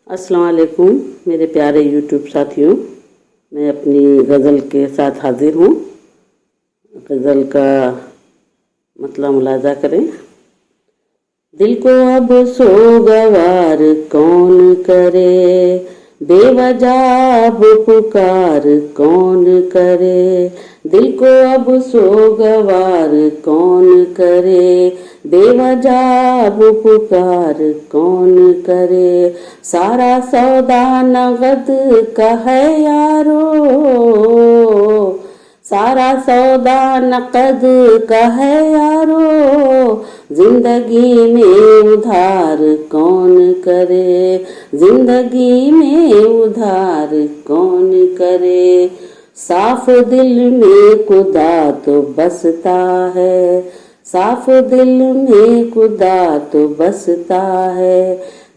अस्सलाम वालेकुम मेरे प्यारे यूट्यूब साथियों। मैं अपनी गज़ल के साथ हाजिर हूँ। गज़ल का मतलब मुलाजा करें। दिल को अब सोगवार कौन करे, बेवजह अब पुकार कौन करे। दिल को अब सोगवार कौन करे, बेवजह अब पुकार कौन करे। सारा सौदा नगद का है यारो, सारा सौदा नकद का है यारो। जिंदगी में उधार कौन करे, जिंदगी में उधार कौन करे। साफ दिल में खुदा तो बसता है, साफ दिल में खुदा तो बसता है।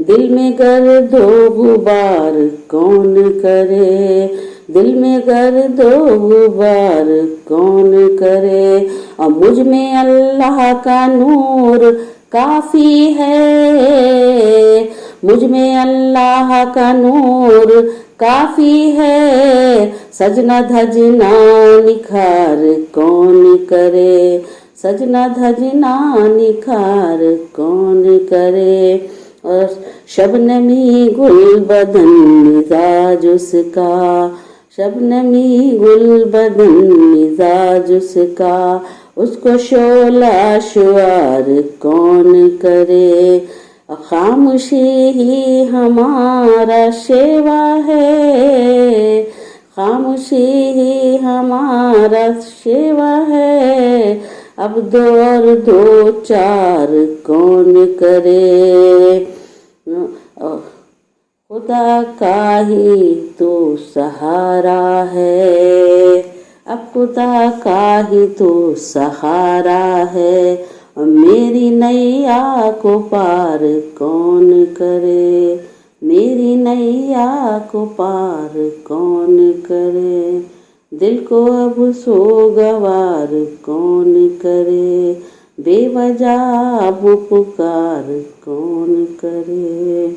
दिल में गर्दो गुबार कौन करे, दिल में गर्दो गुबार कौन करे। और मुझ में अल्लाह का नूर काफी है, मुझ में अल्लाह का नूर काफी है। सजना धजना निखार कौन करे, सजना धजना निखार कौन करे। और शबनमी गुल बदन मिजाज उसका, शबनमी गुल बदन मिजाज उसका। उसको शोला शुआर कौन करे, खामोशी ही हमारा शेवा है, खामोशी ही हमारा शेवा है। अब दो और दो चार कौन करे, खुदा का ही तो सहारा है। अब खुदा का ही तो सहारा है। और मेरी नैया को पार कौन करे, मेरी नैया को पार कौन करे। दिल को अब सोगवार कौन करे, बेवजह अब पुकार कौन करे।